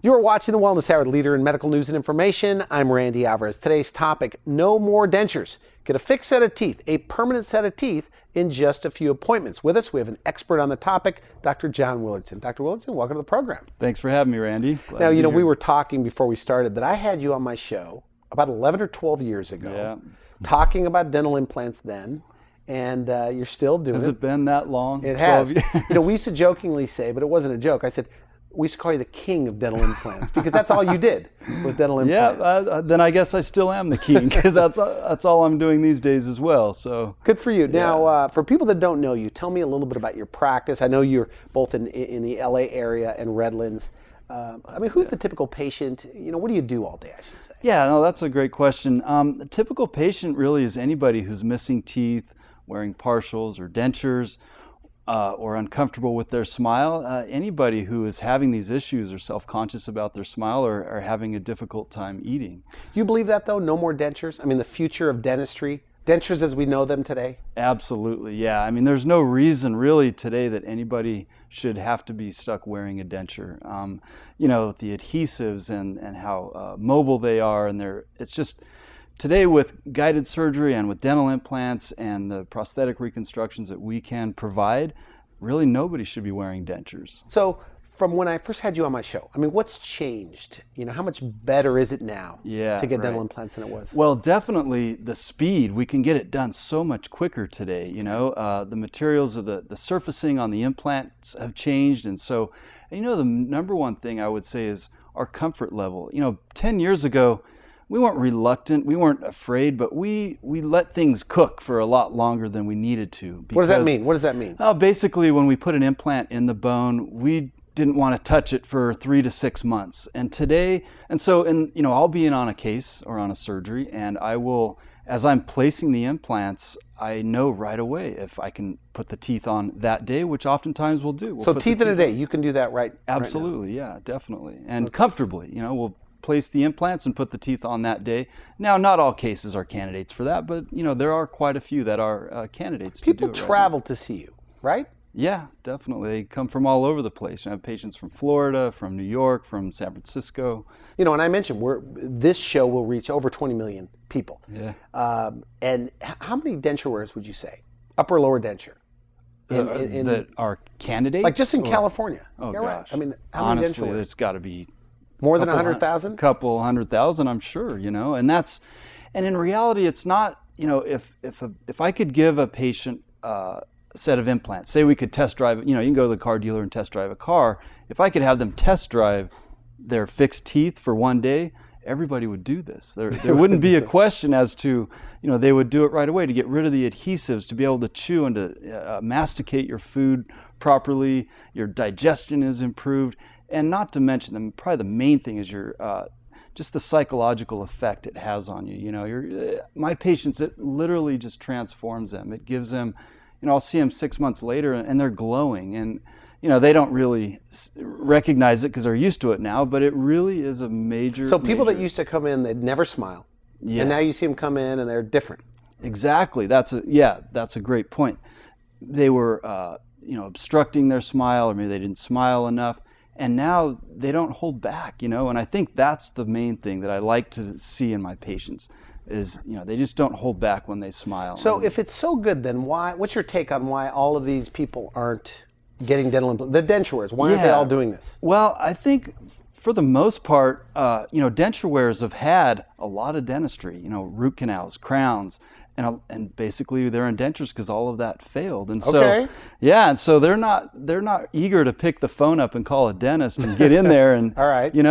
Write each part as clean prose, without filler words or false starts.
You are watching the Wellness Hour, leader in medical news and information. I'm Randy Alvarez. Today's topic, no more dentures. Get a fixed set of teeth, a permanent set of teeth in just a few appointments. With us, we have an expert on the topic, Dr. John Willardsen. Dr. Willardsen, welcome to the program. Thanks for having me, Randy. Now, we were talking before we started that I had you on my show about 11 or 12 years ago, talking about dental implants then. And you're still doing it. Has it been that long? It has. 12 years? We used to jokingly say, but it wasn't a joke. I said, we used to call you the king of dental implants because that's all you did with dental implants. Yeah, then I guess I still am the king because that's all I'm doing these days as well. So good for you. Now, for people that don't know you, tell me a little bit about your practice. I know you're both in the LA area and Redlands. Who's the typical patient? What do you do all day, I should say? Yeah, no, that's a great question. The typical patient really is anybody who's missing teeth, wearing partials or dentures, or uncomfortable with their smile. Anybody who is having these issues or self-conscious about their smile or having a difficult time eating. You believe that though? No more dentures? The future of dentistry? Dentures as we know them today? Absolutely, yeah. There's no reason really today that anybody should have to be stuck wearing a denture. The adhesives and how mobile they are, and it's just, today with guided surgery and with dental implants and the prosthetic reconstructions that we can provide, really nobody should be wearing dentures. So from when I first had you on my show, what's changed? How much better is it now to get dental implants than it was? Well, definitely the speed. We can get it done so much quicker today. The materials of the surfacing on the implants have changed. And so, the number one thing I would say is our comfort level. 10 years ago, we weren't reluctant, we weren't afraid, but we let things cook for a lot longer than we neaded to. What does that mean? Basically, when we put an implant in the bone, we didn't want to touch it for 3 to 6 months. And today, I'll be in on a case or on a surgery, and I will, as I'm placing the implants, I know right away if I can put the teeth on that day, which oftentimes we'll do. So teeth in a day, you can do that right? Absolutely, yeah, definitely. And comfortably, we'll place the implants and put the teeth on that day. Now, not all cases are candidates for that, but there are quite a few that are candidates to do it. People travel to see you, right? Yeah, definitely. They come from all over the place. I have patients from Florida, from New York, from San Francisco. And I mentioned this show will reach over 20 million people. Yeah. And how many denture wearers would you say? Upper or lower denture? That are candidates? Like just in California. Oh, yeah, gosh. Right. How honestly, many denture it's got to be more than 100,000? Couple 100,000, I'm sure, and in reality, it's not, if I could give a patient a set of implants, say we could test drive, you can go to the car dealer and test drive a car. If I could have them test drive their fixed teeth for one day, everybody would do this. There wouldn't be a question as to, they would do it right away to get rid of the adhesives, to be able to chew and to masticate your food properly. Your digestion is improved. And not to mention, probably the main thing is your just the psychological effect it has on you. My patients, it literally just transforms them. It gives them, I'll see them 6 months later and they're glowing. And, they don't really recognize it because they're used to it now, but it really is a major. So people that used to come in, they'd never smile. Yeah. And now you see them come in and they're different. Exactly. That's a great point. They were, obstructing their smile, or maybe they didn't smile enough. And now they don't hold back, and I think that's the main thing that I like to see in my patients is, they just don't hold back when they smile. So if it's so good, then what's your take on why all of these people aren't getting dental implants? The denture wearers, why aren't they all doing this? Well, I think for the most part, denture wearers have had a lot of dentistry, root canals, crowns, and basically they're in dentures because all of that failed. And so, and so they're not eager to pick the phone up and call a dentist and get in there and, all right. And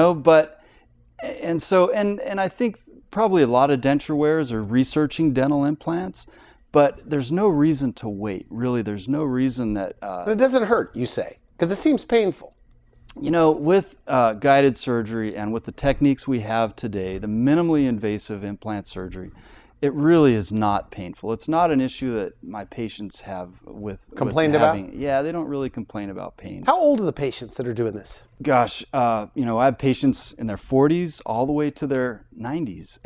I think probably a lot of denture wearers are researching dental implants, but there's no reason to wait. Really, there's no reason that... it doesn't hurt, you say, because it seems painful. With guided surgery and with the techniques we have today, the minimally invasive implant surgery, it really is not painful. It's not an issue that my patients have with about? Yeah, they don't really complain about pain. How old are the patients that are doing this? Gosh, I have patients in their 40s all the way to their 90s.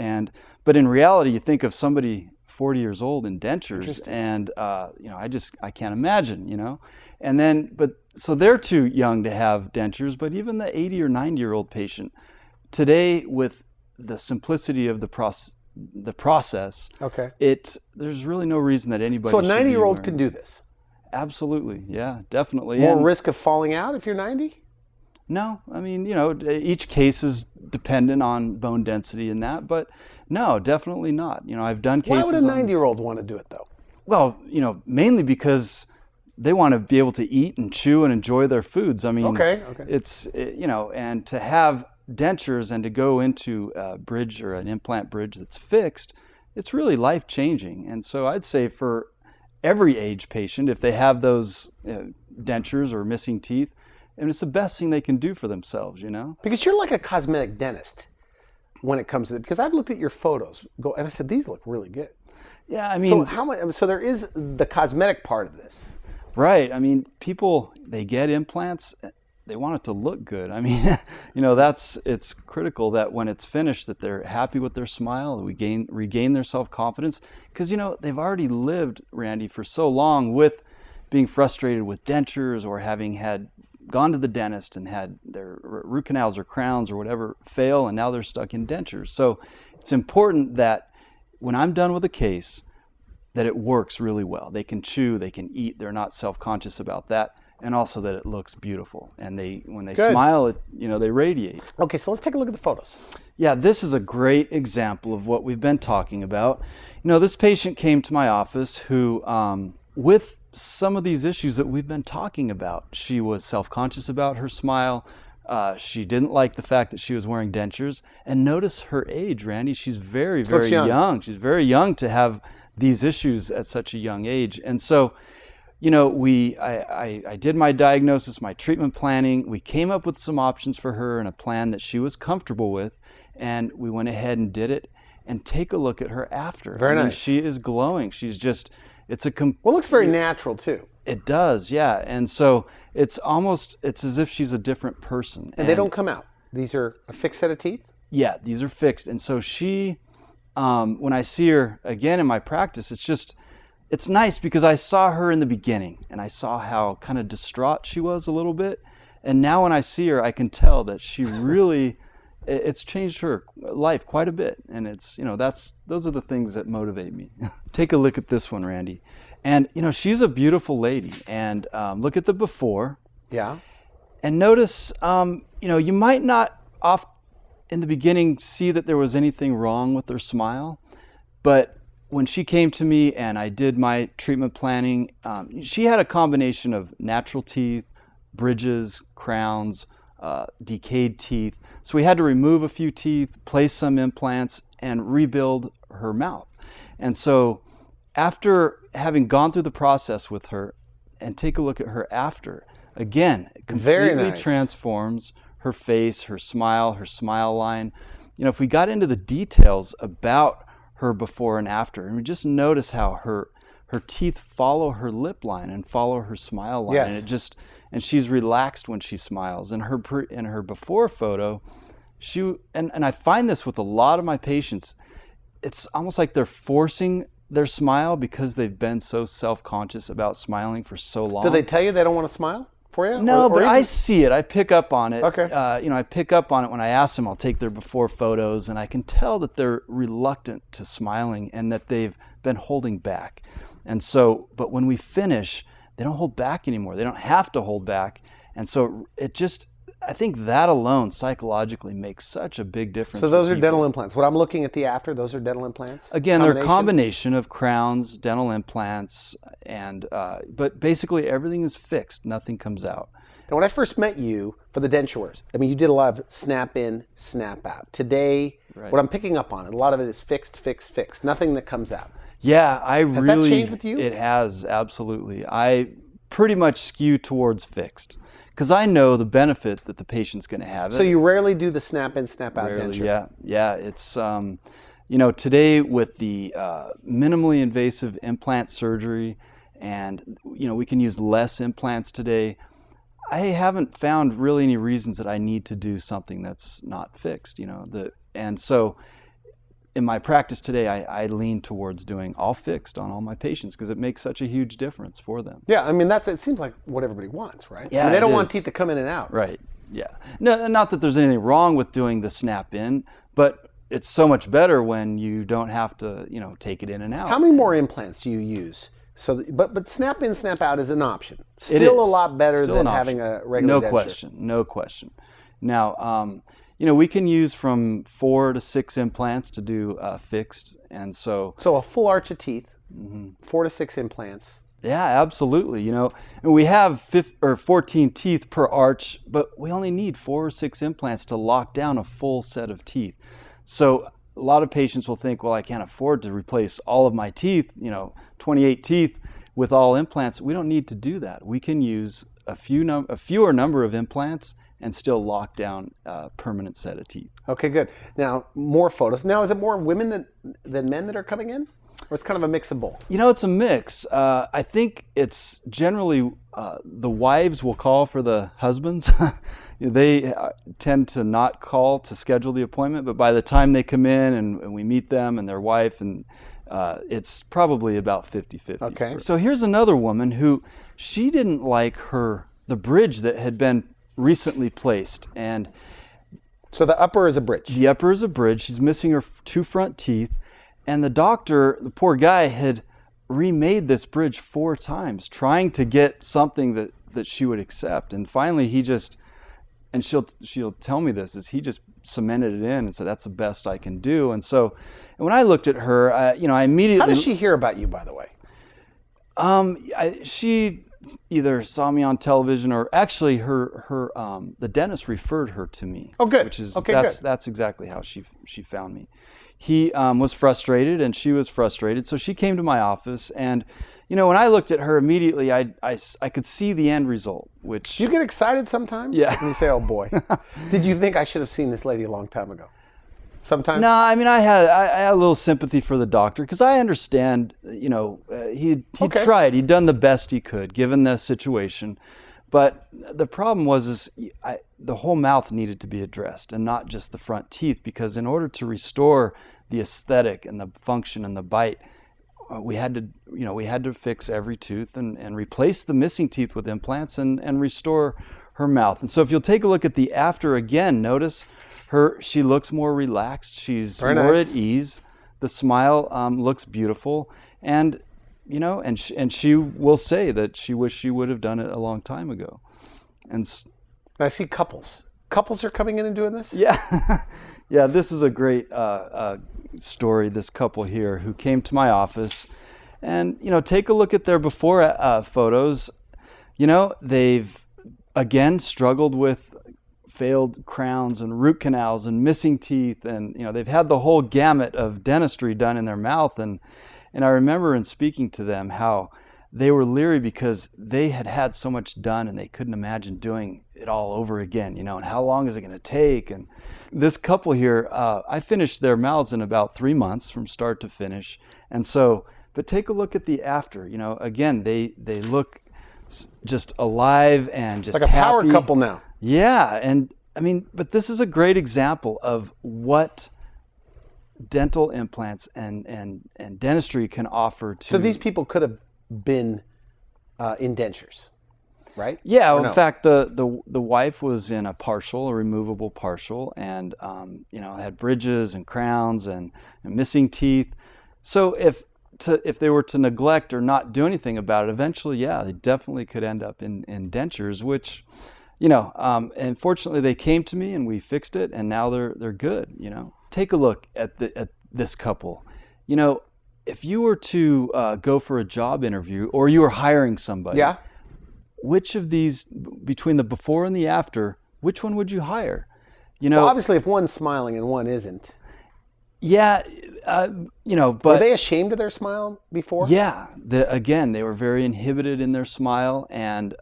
But in reality, you think of somebody 40 years old in dentures, and I can't imagine, and then so they're too young to have dentures, but even the 80 or 90-year-old patient today, with the simplicity of the process, there's really no reason that anybody. So a 90-year-old can do this. Absolutely, yeah, definitely. More risk of falling out if you're 90? No, I mean, each case is dependent on bone density and that, but no, definitely not. I've done cases. Why would a 90-year-old want to do it though? Well, mainly because they want to be able to eat and chew and enjoy their foods. I mean, it's, and to have dentures and to go into a bridge or an implant bridge that's fixed, it's really life-changing. And so I'd say for every age patient, if they have those dentures or missing teeth, and it's the best thing they can do for themselves, Because you're like a cosmetic dentist when it comes to it. Because I've looked at your photos, and I said, these look really good. Yeah, I mean. So how much? So there is the cosmetic part of this. Right. I mean, people, they get implants, they want it to look good. I mean, it's critical that when it's finished that they're happy with their smile, that regain their self-confidence. Because, they've already lived, Randy, for so long with being frustrated with dentures or having gone to the dentist and had their root canals or crowns or whatever fail, and now they're stuck in dentures. So it's important that when I'm done with a case, that it works really well. They can chew, they can eat, they're not self-conscious about that, and also that it looks beautiful. And when they smile, they radiate. Okay, so let's take a look at the photos. Yeah, this is a great example of what we've been talking about. This patient came to my office who, with some of these issues that we've been talking about. She was self-conscious about her smile. She didn't like the fact that she was wearing dentures. And notice her age, Randy. She's very, very young. She's very young to have these issues at such a young age. And so, I did my diagnosis, my treatment planning. We came up with some options for her and a plan that she was comfortable with. And we went ahead and did it. And take a look at her after. Very nice. She is glowing. She's just... Well, it looks very natural too. It does, yeah. And so it's as if she's a different person. And they don't come out. These are a fixed set of teeth? Yeah, these are fixed. And so she, when I see her again in my practice, it's nice because I saw her in the beginning and I saw how kind of distraught she was a little bit. And now when I see her, I can tell that she really... It's changed her life quite a bit, and it's those are the things that motivate me. Take a look at this one, Randy, and she's a beautiful lady. And look at the before. Yeah. And notice, you might not in the beginning see that there was anything wrong with her smile, but when she came to me and I did my treatment planning, she had a combination of natural teeth, bridges, crowns. Decayed teeth. So we had to remove a few teeth, place some implants, and rebuild her mouth. And so after having gone through the process with her, and take a look at her after, again, it completely transforms her face, her smile line. If we got into the details about her before and after, and we just notice how her teeth follow her lip line and follow her smile line. Yes. And she's relaxed when she smiles. And in her before photo, and I find this with a lot of my patients, it's almost like they're forcing their smile because they've been so self-conscious about smiling for so long. Do they tell you they don't want to smile for you? No, but I see it. I pick up on it. Okay. I pick up on it when I ask them. I'll take their before photos, and I can tell that they're reluctant to smiling and that they've been holding back. And so, but when we finish, they don't hold back anymore. They don't have to hold back. And so I think that alone psychologically makes such a big difference. So those are dental implants. What I'm looking at the after, those are dental implants? Again, they're a combination of crowns, dental implants, and but basically everything is fixed. Nothing comes out. And when I first met you for the dentures, you did a lot of snap in, snap out. Today, what I'm picking up on, a lot of it is fixed, fixed, fixed. Nothing that comes out. Yeah, Has that changed with you? It has, absolutely. I pretty much skew towards fixed because I know the benefit that the patient's going to have. So you rarely do the snap in, snap out denture? Yeah. It's, today with the minimally invasive implant surgery and, we can use less implants today. I haven't found really any reasons that I need to do something that's not fixed, and so in my practice today, I lean towards doing all fixed on all my patients because it makes such a huge difference for them. Yeah, I mean, it seems like what everybody wants, right? Yeah, I mean, they don't it want is. teeth to come in and out. Right, yeah. No, not that there's anything wrong with doing the snap in, but it's so much better when you don't have to, take it in and out. How many more implants do you use? So, but snap in, snap out is an option. It Still a is. lot better Still than an having option. a regular denture. No question. Now, we can use from 4 to 6 implants to do fixed, and so a full arch of teeth, 4 to 6 implants. yeah, absolutely. And we have 14 teeth per arch, but we only need 4 or 6 implants to lock down a full set of teeth. So a lot of patients will think, well, I can't afford to replace all of my teeth, 28 teeth with all implants. We don't need to do that. We can use a fewer number of implants and still lock down a permanent set of teeth. Okay, good. Now, more photos. Now, is it more women than men that are coming in? Or it's kind of a mix of both? It's a mix. I think it's generally the wives will call for the husbands. They tend to not call to schedule the appointment, but by the time they come in and we meet them and their wife, and it's probably about 50-50. Okay. So here's another woman who she didn't like the bridge that had been recently placed, and So the upper is a bridge. the upper is a bridge. She's missing her 2 front teeth, and the doctor, the poor guy, had remade this bridge 4 times, trying to get something that she would accept. And finally, he just, and she'll tell me this, is he just cemented it in and said, that's the best I can do. And so, and when I looked at her, I immediately. How does she hear about you, by the way? She either saw me on television or actually the dentist referred her to me. Oh, good. Which is Okay, that's good. that's exactly how she found me. He was frustrated and she was frustrated, so she came to my office, and when I looked at her immediately, I could see the end result. Which Do you get excited sometimes? Yeah. And you say, oh boy. Did you think I should have seen this lady a long time ago? Sometimes? No, I mean I had a little sympathy for the doctor because I understand. He Okay. tried. He'd done the best he could given the situation, but the problem was the whole mouth needed to be addressed and not just the front teeth, because in order to restore the aesthetic and the function and the bite, we had to fix every tooth and replace the missing teeth with implants and restore her mouth. And so if you'll take a look at the after again, notice she looks more relaxed. She's Very more nice. at ease. The smile looks beautiful, and she will say that she wished she would have done it a long time ago. And I see couples. Couples are coming in and doing this? yeah, yeah, this is a great story. This couple here who came to my office, and take a look at their before photos. They've again struggled with failed crowns and root canals and missing teeth, and they've had the whole gamut of dentistry done in their mouth, and I remember in speaking to them how they were leery because they had so much done and they couldn't imagine doing it all over again, and how long is it going to take? And this couple here, I finished their mouths in about 3 months from start to finish. And so, but take a look at the after, again, they look just alive and just Like a power happy. couple now. Yeah, and I mean, but this is a great example of what dental implants and dentistry can offer to. So these people could have been in dentures, right? Yeah, Or in no? fact, the wife was in a removable partial, and had bridges and crowns and missing teeth. So if they were to neglect or not do anything about it, eventually, yeah, they definitely could end up in dentures, which, and fortunately they came to me and we fixed it, and now they're good. Take a look at this couple. If you were to go for a job interview or you were hiring somebody, Yeah. which of these, between the before and the after, which one would you hire? Well, obviously, if one's smiling and one isn't. Yeah, Were but they ashamed of their smile before? yeah, again, they were very inhibited in their smile, and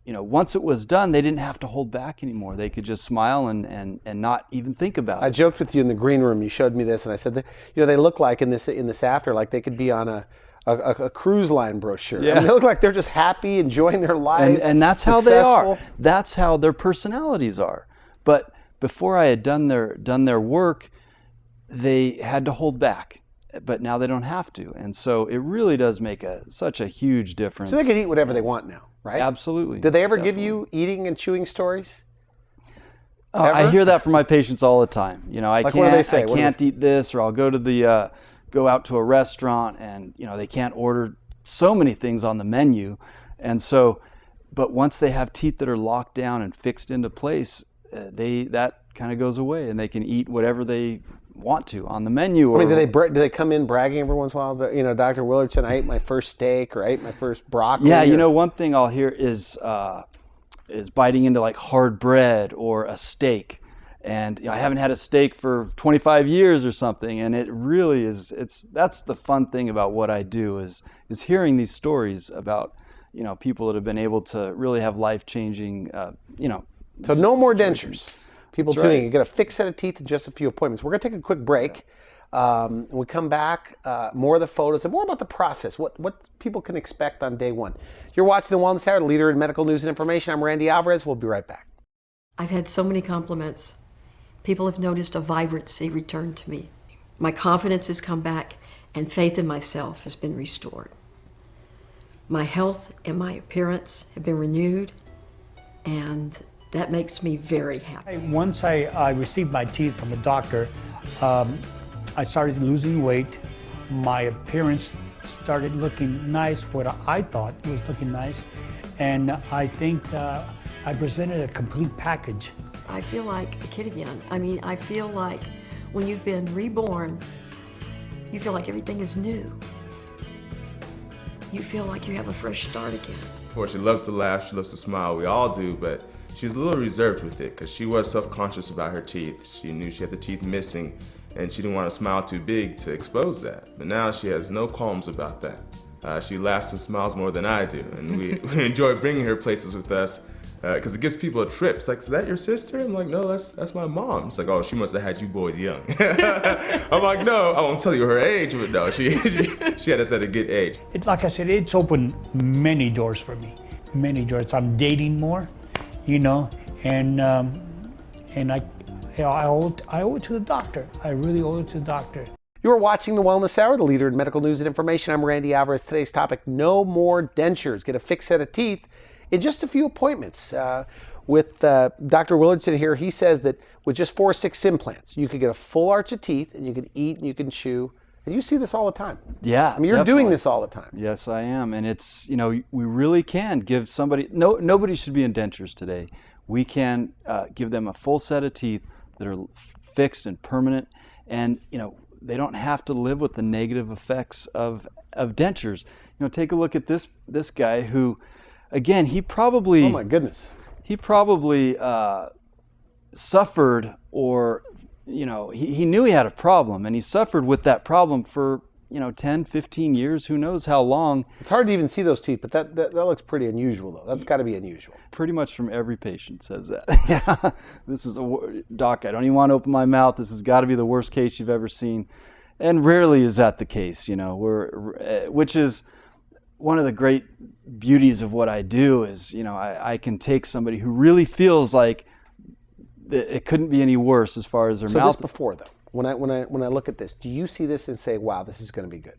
once it was done, they didn't have to hold back anymore. They could just smile and not even think about I it. joked with you in the green room. You showed me this, and I said that they look like in this after, like they could be on a cruise line brochure. Yeah. I mean, they look like they're just happy, enjoying their life. And that's how they are. successful. That's how their personalities are. But before I had done their work, they had to hold back, but now they don't have to. And so it really does make such a huge difference. So they can eat whatever they want now, right? Absolutely. Did they ever give you eating and chewing stories? Oh, I hear that from my patients all the time. I Like, what do they say? I can't eat this, or I'll go to go out to a restaurant and they can't order so many things on the menu. And so, but once they have teeth that are locked down and fixed into place, that kind of goes away, and they can eat whatever they want to on the menu. I mean, do they come in bragging every once in a while? Dr. Willardsen, I ate my first steak, or I ate my first broccoli. Yeah, one thing I'll hear is biting into like hard bread or a steak, and I haven't had a steak for 25 years or something, and it really is. That's the fun thing about what I do is hearing these stories about people that have been able to really have life-changing So no more dentures. People That's tuning right. in, get a fixed set of teeth in just a few appointments. We're going to take a quick break. When we come back, more of the photos and more about the process, what people can expect on day one. You're watching The Wellness Hour, the leader in medical news and information. I'm Randy Alvarez. We'll be right back. I've had so many compliments. People have noticed a vibrancy return to me. My confidence has come back, and faith in myself has been restored. My health and my appearance have been renewed, and that makes me very happy. Once I received my teeth from a doctor, I started losing weight. My appearance started looking nice, what I thought was looking nice, and I think I presented a complete package. I feel like a kid again. I feel like when you've been reborn, you feel like everything is new. You feel like you have a fresh start again. Of course, she loves to laugh, she loves to smile, we all do, but she's a little reserved with it because she was self-conscious about her teeth. She knew she had the teeth missing, and she didn't want to smile too big to expose that. But now she has no qualms about that. She laughs and smiles more than I do, and we enjoy bringing her places with us because it gives people a trip. It's like, is that your sister? I'm like, no, that's my mom. It's like, oh, she must have had you boys young. I'm like, no, I won't tell you her age, but no, she had us at a good age. Like I said, it's opened many doors for me, many doors. I'm dating more, and I owe it to the doctor. I really owe it to the doctor. You are watching The Wellness Hour, the leader in medical news and information. I'm Randy Alvarez. Today's topic, no more dentures. Get a fixed set of teeth in just a few appointments. With Dr. Willardsen here, he says that with just 4 or 6 implants, you could get a full arch of teeth, and you can eat and you can chew. And you see this all the time. Yeah, you're definitely doing this all the time. Yes, I am. And it's, we really can give somebody, nobody should be in dentures today. We can give them a full set of teeth that are fixed and permanent. And, they don't have to live with the negative effects of dentures. Take a look at this guy who, again, he probably... Oh my goodness. He probably suffered, or he knew he had a problem, and he suffered with that problem for 10, 15 years, who knows how long. It's hard to even see those teeth, but that looks pretty unusual, though. That's got to be unusual. Pretty much from every patient says that. Yeah, this is doc, I don't even want to open my mouth. This has got to be the worst case you've ever seen. And rarely is that the case, which is one of the great beauties of what I do is, I can take somebody who really feels like it couldn't be any worse as far as their mouth. So this before, though, when I look at this, do you see this and say, wow, this is going to be good?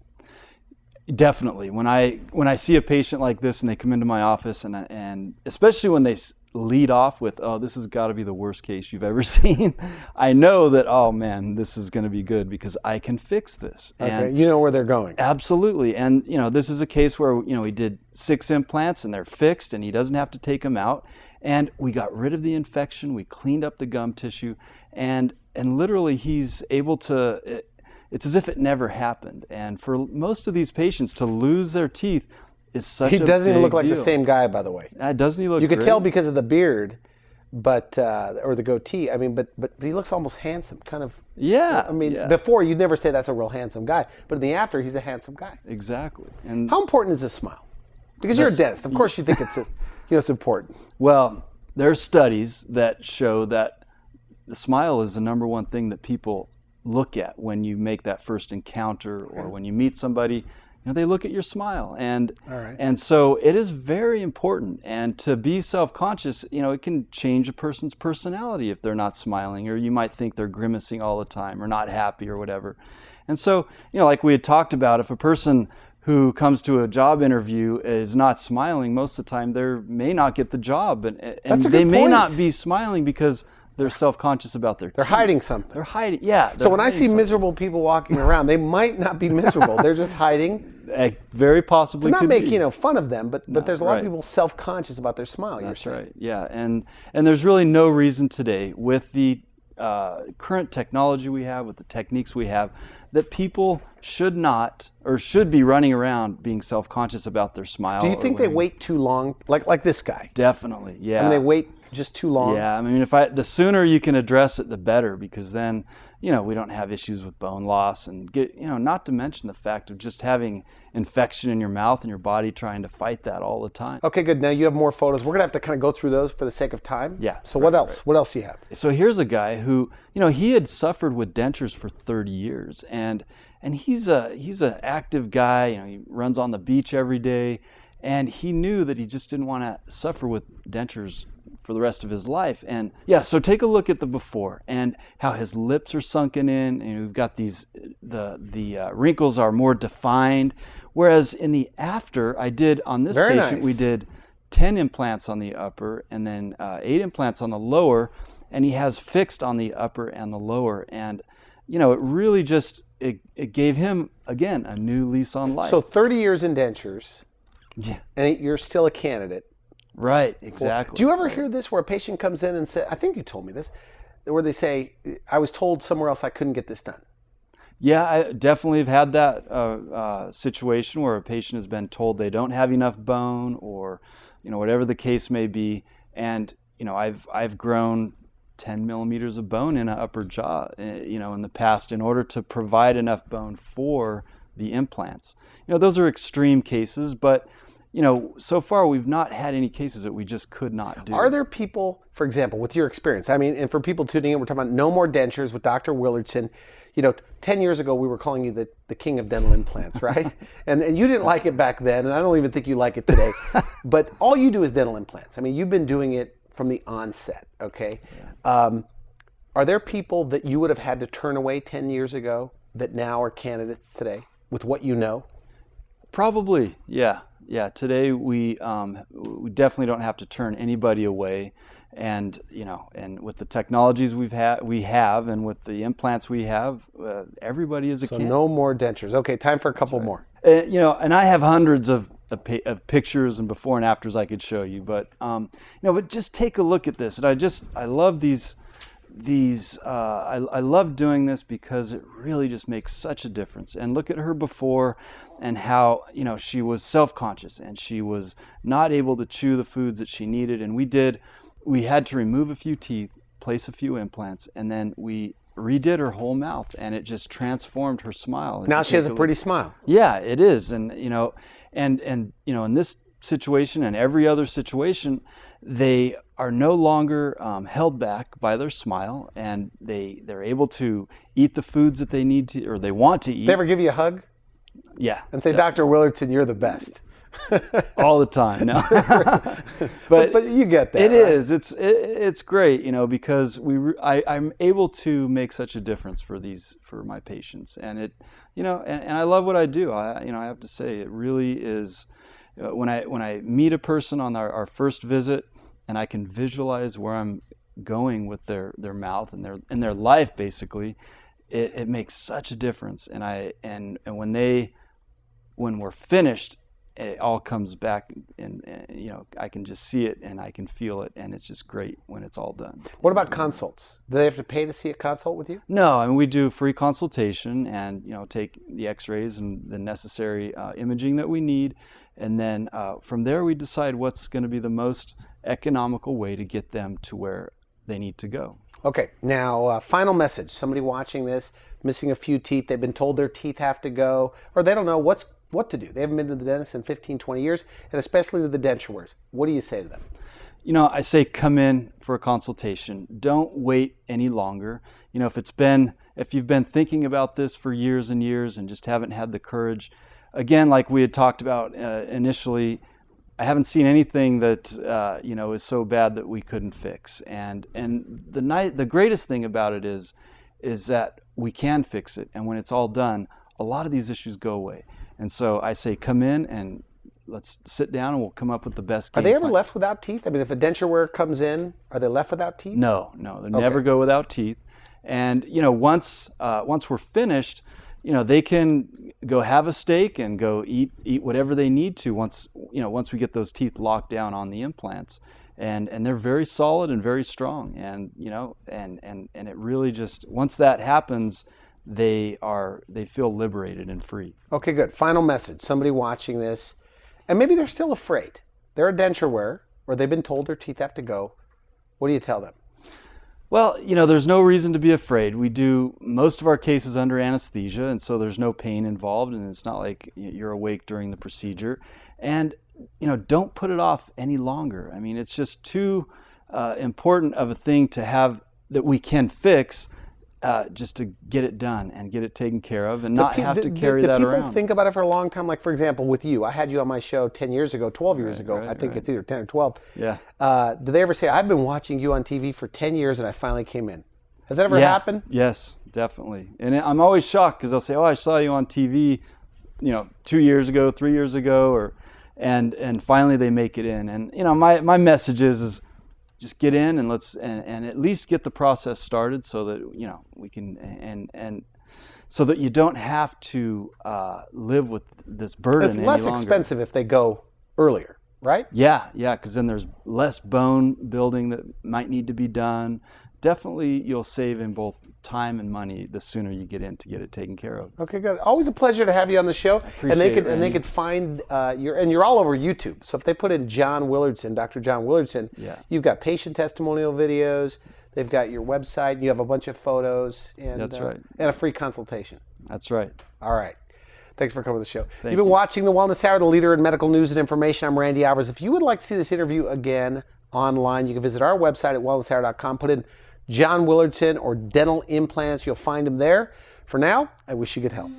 Definitely. When I see a patient like this and they come into my office, and especially when they lead off with, oh, this has got to be the worst case you've ever seen, I know that, oh man, this is going to be good because I can fix this. Okay, and you know where they're going. Absolutely. And this is a case where he did 6 implants and they're fixed and he doesn't have to take them out, and we got rid of the infection, we cleaned up the gum tissue, and literally he's able to, it's as if it never happened. And for most of these patients to lose their teeth is such a big deal. He doesn't even look like the same guy, by the way. Doesn't he look You could great? tell because of the beard, but or the goatee. But he looks almost handsome, kind of. Yeah. Yeah. Before you'd never say that's a real handsome guy, but in the after, he's a handsome guy. Exactly. And how important is a smile? Because you're a dentist, of course you think it's important. Well, there's studies that show that the smile is the number one thing that people look at when you make that first encounter or when you meet somebody. they look at your smile, and All right. and so it is very important. And to be self-conscious, it can change a person's personality if they're not smiling, or you might think they're grimacing all the time or not happy or whatever. And so, like we had talked about, if a person who comes to a job interview is not smiling, most of the time they may not get the job, and That's a they good may point. not be smiling because they're self-conscious about their They're teeth. hiding something. They're hiding, yeah. So they're when I hiding see something. miserable people walking around, they might not be miserable. They're just hiding. Very possibly To not could make be. fun of them, but there's a lot of right. people self-conscious about their smile. That's you're saying. right. Yeah, and there's really no reason today, with the current technology we have, with the techniques we have, that people should not or should be running around being self-conscious about their smile. Do you or think they wearing- wait too long, like this guy? Definitely. Yeah. I mean, they wait just too long. Yeah, I mean, the sooner you can address it, the better, because then, we don't have issues with bone loss, and not to mention the fact of just having infection in your mouth and your body trying to fight that all the time. Okay, good. Now you have more photos. We're gonna have to kind of go through those for the sake of time. Yeah, So what else? What else do you have? So here's a guy who, he had suffered with dentures for 30 years, and he's an active guy. He runs on the beach every day, and he knew that he just didn't want to suffer with dentures for the rest of his life. And yeah, so take a look at the before and how his lips are sunken in, and we've got these the wrinkles are more defined. Whereas in the after, I did on this Very patient, nice. we did 10 implants on the upper and then 8 implants on the lower, and he has fixed on the upper and the lower. And it really just it gave him again a new lease on life. So 30 years in dentures, yeah, and you're still a candidate. right, exactly. Do you ever hear this where a patient comes in and says, I think you told me this, where they say, I was told somewhere else I couldn't get this done? Yeah, I definitely have had that situation where a patient has been told they don't have enough bone, or whatever the case may be, and I've grown 10 millimeters of bone in an upper jaw, in the past, in order to provide enough bone for the implants. Those are extreme cases, but so far we've not had any cases that we just could not do. Are there people, for example, with your experience, I mean, and for people tuning in, we're talking about no more dentures with Dr. Willardsen. 10 years ago, we were calling you the king of dental implants, right? and you didn't like it back then, and I don't even think you like it today. But all you do is dental implants. I mean, you've been doing it from the onset, okay? Yeah. Are there people that you would have had to turn away 10 years ago that now are candidates today with what you know? Probably, yeah. Yeah, today we definitely don't have to turn anybody away, and and with the technologies we have, and with the implants we have, everybody is a So candidate. no more dentures. Okay, time for a couple more. And I have hundreds of pictures and before and afters I could show you, but but just take a look at this, and I love these. I love doing this because it really just makes such a difference. And look at her before, and how she was self-conscious and she was not able to chew the foods that she needed. And we had to remove a few teeth, place a few implants, and then we redid her whole mouth, and it just transformed her smile. Now she has a pretty smile. Yeah, it is. And in this situation and every other situation, they are no longer held back by their smile, and they're able to eat the foods that they need to, or they want to eat. They ever give you a hug Yeah, and say, Dr. Willardsen, you're the best? all the time. No, But you get that. It right? is. It's great, because I'm able to make such a difference for my patients, and and I love what I do. I have to say, it really is. When I meet a person on our first visit, and I can visualize where I'm going with their mouth and their life, basically, it makes such a difference. And when we're finished, it all comes back, and I can just see it and I can feel it, and it's just great when it's all done. What about consults? Do they have to pay to see a consult with you? No, I mean, we do free consultation, and take the X-rays and the necessary imaging that we need, and then from there we decide what's going to be the most economical way to get them to where they need to go. Okay, now final message. Somebody watching this, missing a few teeth, they've been told their teeth have to go, or they don't know what to do. They haven't been to the dentist in 15, 20 years, and especially to the denture wearers. What do you say to them? I say come in for a consultation. Don't wait any longer. If you've been thinking about this for years and years and just haven't had the courage, again, like we had talked about initially, I haven't seen anything that is so bad that we couldn't fix. And the greatest thing about it is that we can fix it. And when it's all done, a lot of these issues go away. And so I say, come in and let's sit down and we'll come up with the best game Are they ever plan. left without teeth? I mean, if a denture wearer comes in, are they left without teeth? No, they never go without teeth. And once we're finished, they can go have a steak and go eat whatever they need to once we get those teeth locked down on the implants. And they're very solid and very strong. And and it really just, once that happens, they feel liberated and free. Okay, good. Final message. Somebody watching this, and maybe they're still afraid. They're a denture wearer, or they've been told their teeth have to go. What do you tell them? Well, there's no reason to be afraid. We do most of our cases under anesthesia, and so there's no pain involved, and it's not like you're awake during the procedure. And, don't put it off any longer. I mean, it's just too important of a thing to have that we can fix, just to get it done and get it taken care of and not have to carry that around. People think about it for a long time. Like, for example, with you, I had you on my show 10 years ago, 12 years ago. I think it's either 10 or 12. Yeah. Did they ever say, I've been watching you on TV for 10 years and I finally came in? Has that ever happened? Yes, definitely. And I'm always shocked because they'll say, I saw you on TV, 2 years ago, 3 years ago, and finally they make it in. And, my message is just get in and let's and at least get the process started so that we can and so that you don't have to live with this burden any longer. It's less expensive if they go earlier, right? Yeah, because then there's less bone building that might need to be done. Definitely, you'll save in both time and money the sooner you get in to get it taken care of. Okay, good. Always a pleasure to have you on the show. And they could find you're all over YouTube. So if they put in John Willardsen, Dr. John Willardsen, you've got patient testimonial videos. They've got your website. You have a bunch of photos. And, That's right. And a free consultation. That's right. All right. Thanks for coming to the show. You've been watching The Wellness Hour, the leader in medical news and information. I'm Randy Alvarez. If you would like to see this interview again online, you can visit our website at wellnesshour.com. Put in John Willardsen or dental implants. You'll find him there. For now, I wish you good health.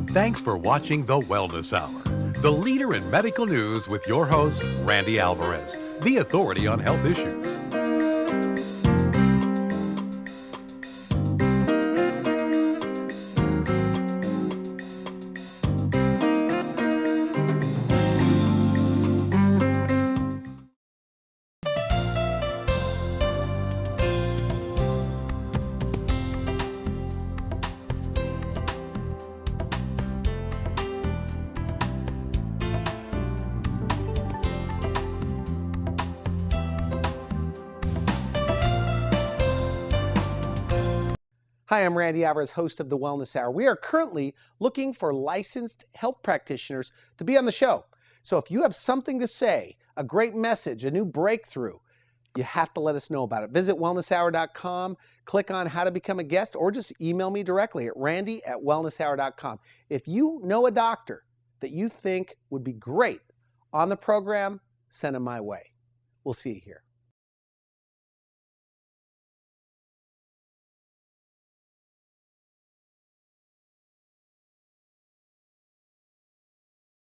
Thanks for watching The Wellness Hour, the leader in medical news with your host, Randy Alvarez, the authority on health issues. Hi, I'm Randy Alvarez, host of The Wellness Hour. We are currently looking for licensed health practitioners to be on the show. So if you have something to say, a great message, a new breakthrough, you have to let us know about it. Visit wellnesshour.com, click on how to become a guest, or just email me directly at randy@wellnesshour.com. If you know a doctor that you think would be great on the program, send them my way. We'll see you here.